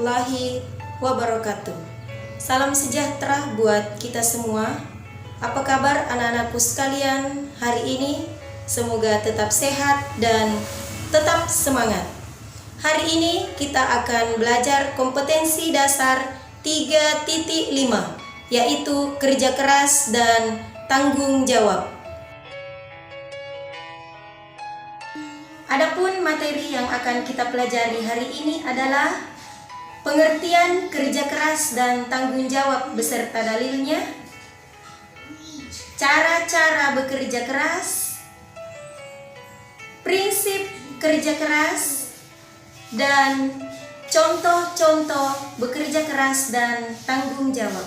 warahmatullahi wabarakatuh. Salam sejahtera buat kita semua. Apa kabar anak-anakku sekalian hari ini? Semoga tetap sehat dan tetap semangat. Hari ini kita akan belajar kompetensi dasar 3.5, yaitu kerja keras dan tanggung jawab. Adapun materi yang akan kita pelajari hari ini adalah pengertian kerja keras dan tanggung jawab beserta dalilnya, cara-cara bekerja keras, prinsip kerja keras, dan contoh-contoh bekerja keras dan tanggung jawab.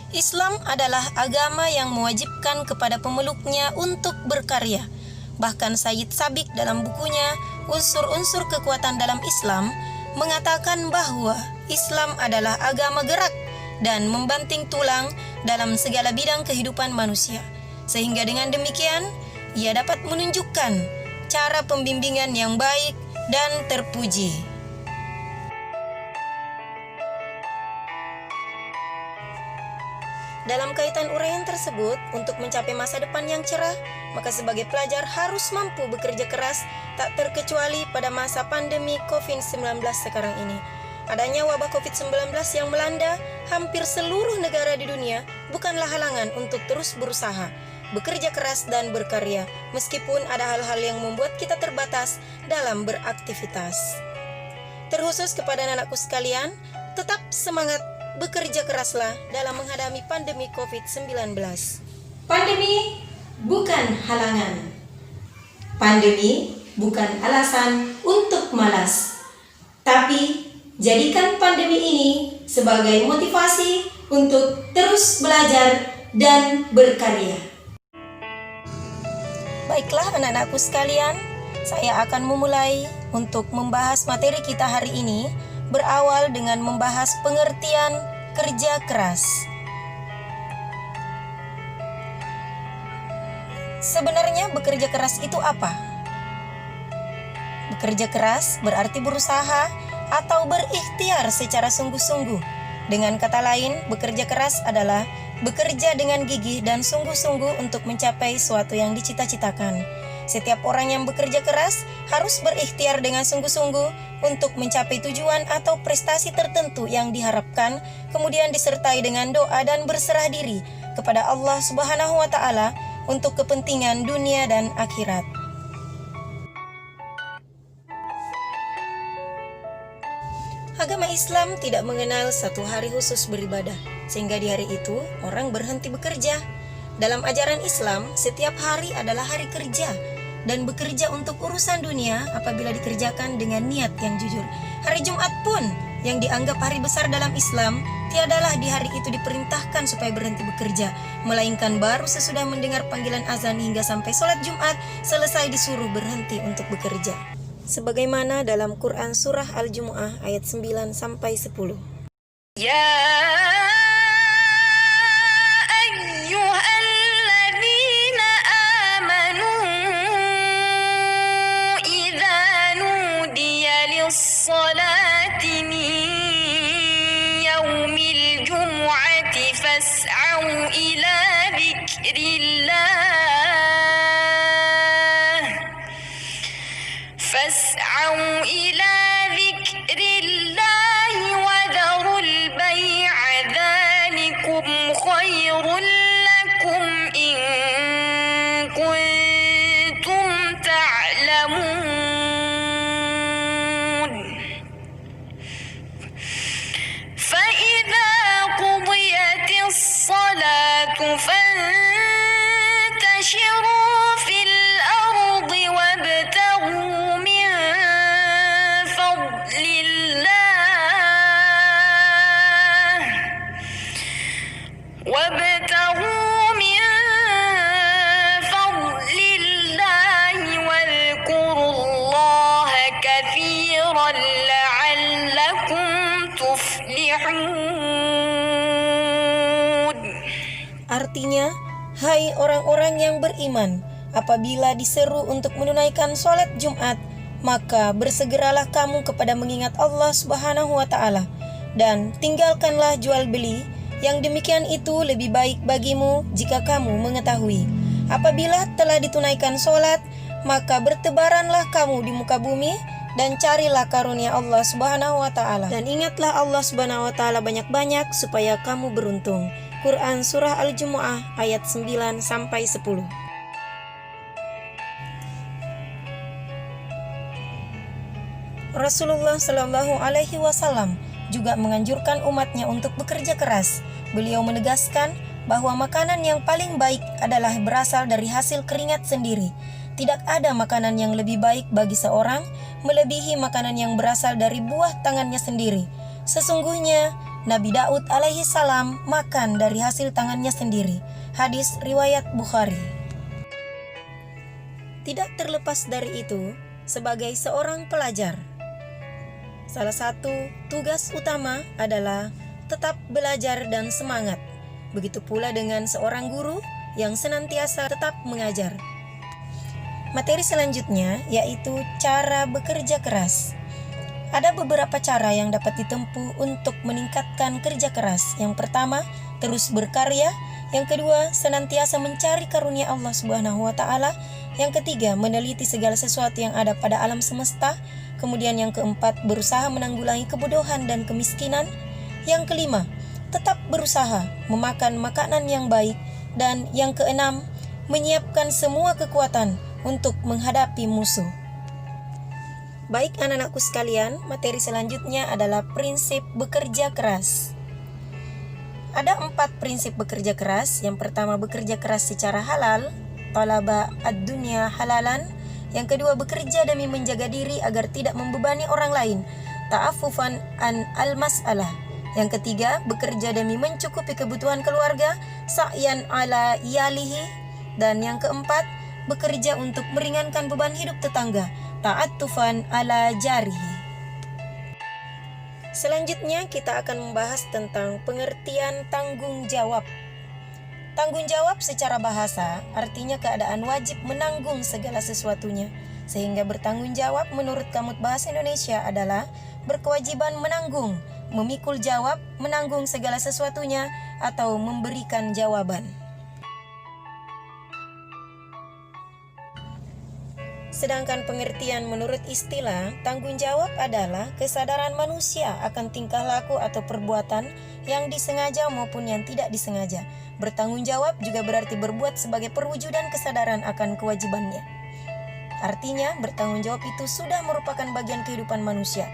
Islam adalah agama yang mewajibkan kepada pemeluknya untuk berkarya. Bahkan Sayyid Sabiq dalam bukunya Unsur-unsur Kekuatan dalam Islam mengatakan bahwa Islam adalah agama gerak dan membanting tulang dalam segala bidang kehidupan manusia. Sehingga dengan demikian, ia dapat menunjukkan cara pembimbingan yang baik dan terpuji. Dalam kaitan uraian tersebut, untuk mencapai masa depan yang cerah, maka sebagai pelajar harus mampu bekerja keras, tak terkecuali pada masa pandemi COVID-19 sekarang ini. Adanya wabah COVID-19 yang melanda hampir seluruh negara di dunia bukanlah halangan untuk terus berusaha, bekerja keras dan berkarya, meskipun ada hal-hal yang membuat kita terbatas dalam beraktivitas. Terkhusus kepada anak-anakku sekalian, tetap semangat, bekerja keraslah dalam menghadapi pandemi COVID-19. Pandemi bukan halangan. Pandemi bukan alasan untuk malas. Tapi jadikan pandemi ini sebagai motivasi untuk terus belajar dan berkarya. Baiklah anak-anakku sekalian, saya akan memulai untuk membahas materi kita hari ini, berawal dengan membahas pengertian kerja keras. Sebenarnya bekerja keras itu apa? Bekerja keras berarti berusaha atau berikhtiar secara sungguh-sungguh. Dengan kata lain, bekerja keras adalah bekerja dengan gigih dan sungguh-sungguh untuk mencapai suatu yang dicita-citakan. Setiap orang yang bekerja keras harus berikhtiar dengan sungguh-sungguh untuk mencapai tujuan atau prestasi tertentu yang diharapkan, kemudian disertai dengan doa dan berserah diri kepada Allah Subhanahu wa Ta'ala untuk kepentingan dunia dan akhirat. Agama Islam tidak mengenal satu hari khusus beribadah, sehingga di hari itu orang berhenti bekerja. Dalam ajaran Islam, setiap hari adalah hari kerja, dan bekerja untuk urusan dunia apabila dikerjakan dengan niat yang jujur. Hari Jumat pun yang dianggap hari besar dalam Islam, tiadalah di hari itu diperintahkan supaya berhenti bekerja, melainkan baru sesudah mendengar panggilan azan hingga sampai sholat Jumat selesai disuruh berhenti untuk bekerja. Sebagaimana dalam Quran Surah Al-Jumu'ah ayat 9-10. Ya الصلاة من يوم الجمعة فاسعوا إلى ذكر الله وذروا البيع ذلكم خير لكم إن كنتم تعلمون. الصلاة فانتشروا في الأرض وابتغوا من فضل الله واذكروا الله كثيرا لعلكم تفلحون. Artinya, hai orang-orang yang beriman, apabila diseru untuk menunaikan sholat Jumat, maka bersegeralah kamu kepada mengingat Allah Subhanahu wa Ta'ala, dan tinggalkanlah jual beli. Yang demikian itu lebih baik bagimu jika kamu mengetahui. Apabila telah ditunaikan sholat, maka bertebaranlah kamu di muka bumi dan carilah karunia Allah Subhanahu wa Ta'ala. Dan ingatlah Allah Subhanahu wa Ta'ala banyak-banyak supaya kamu beruntung. Quran Surah Al-Jumu'ah ayat 9-10. Rasulullah Shallallahu Alaihi Wasallam juga menganjurkan umatnya untuk bekerja keras. Beliau menegaskan bahwa makanan yang paling baik adalah berasal dari hasil keringat sendiri. Tidak ada makanan yang lebih baik bagi seorang melebihi makanan yang berasal dari buah tangannya sendiri. Sesungguhnya Nabi Daud alaihi salam makan dari hasil tangannya sendiri. Hadis riwayat Bukhari. Tidak terlepas dari itu, sebagai seorang pelajar, salah satu tugas utama adalah tetap belajar dan semangat. Begitu pula dengan seorang guru yang senantiasa tetap mengajar. Materi selanjutnya yaitu cara bekerja keras. Ada beberapa cara yang dapat ditempuh untuk meningkatkan kerja keras. Yang pertama, terus berkarya. Yang kedua, senantiasa mencari karunia Allah Subhanahu wa Ta'ala. Yang ketiga, meneliti segala sesuatu yang ada pada alam semesta. Kemudian yang keempat, berusaha menanggulangi kebodohan dan kemiskinan. Yang kelima, tetap berusaha memakan makanan yang baik. Dan yang keenam, menyiapkan semua kekuatan untuk menghadapi musuh. Baik anak-anakku sekalian, materi selanjutnya adalah prinsip bekerja keras. Ada 4 prinsip bekerja keras. Yang pertama, bekerja keras secara halal, talaba ad-dunya halalan. Yang kedua, bekerja demi menjaga diri agar tidak membebani orang lain, ta'affufan an al-mas'alah. Yang ketiga, bekerja demi mencukupi kebutuhan keluarga, sa'yan ala iyalihi. Dan yang keempat, bekerja untuk meringankan beban hidup tetangga, ta'attufan ala jarihi. Selanjutnya kita akan membahas tentang pengertian tanggung jawab. Tanggung jawab secara bahasa artinya keadaan wajib menanggung segala sesuatunya. Sehingga bertanggung jawab menurut Kamus Bahasa Indonesia adalah berkewajiban menanggung, memikul jawab, menanggung segala sesuatunya, atau memberikan jawaban. Sedangkan pengertian menurut istilah, tanggung jawab adalah kesadaran manusia akan tingkah laku atau perbuatan yang disengaja maupun yang tidak disengaja. Bertanggung jawab juga berarti berbuat sebagai perwujudan kesadaran akan kewajibannya. Artinya, bertanggung jawab itu sudah merupakan bagian kehidupan manusia.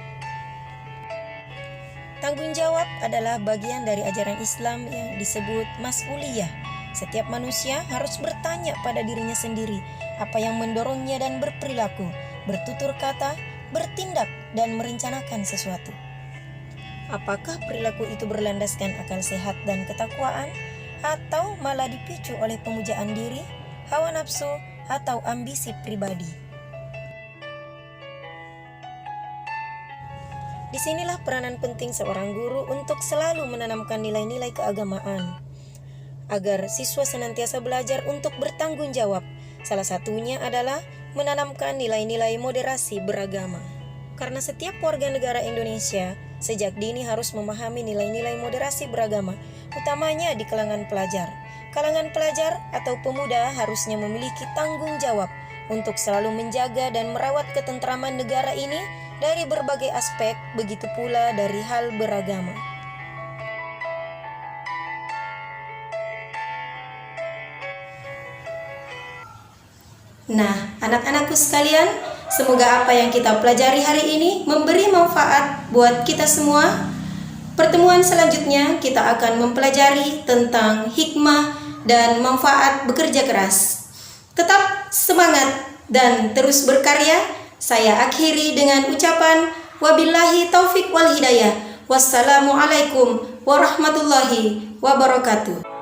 Tanggung jawab adalah bagian dari ajaran Islam yang disebut mas'uliyah. Setiap manusia harus bertanya pada dirinya sendiri apa yang mendorongnya dan berperilaku, bertutur kata, bertindak, dan merencanakan sesuatu. Apakah perilaku itu berlandaskan akal sehat dan ketakwaan, atau malah dipicu oleh pemujaan diri, hawa nafsu, atau ambisi pribadi? Disinilah peranan penting seorang guru untuk selalu menanamkan nilai-nilai keagamaan, agar siswa senantiasa belajar untuk bertanggung jawab. Salah satunya adalah menanamkan nilai-nilai moderasi beragama. Karena setiap warga negara Indonesia sejak dini harus memahami nilai-nilai moderasi beragama, utamanya di kalangan pelajar. Kalangan pelajar atau pemuda harusnya memiliki tanggung jawab untuk selalu menjaga dan merawat ketentraman negara ini dari berbagai aspek, begitu pula dari hal beragama. Nah, anak-anakku sekalian, semoga apa yang kita pelajari hari ini memberi manfaat buat kita semua. Pertemuan selanjutnya kita akan mempelajari tentang hikmah dan manfaat bekerja keras. Tetap semangat dan terus berkarya. Saya akhiri dengan ucapan wabillahi taufik wal hidayah. Wassalamualaikum warahmatullahi wabarakatuh.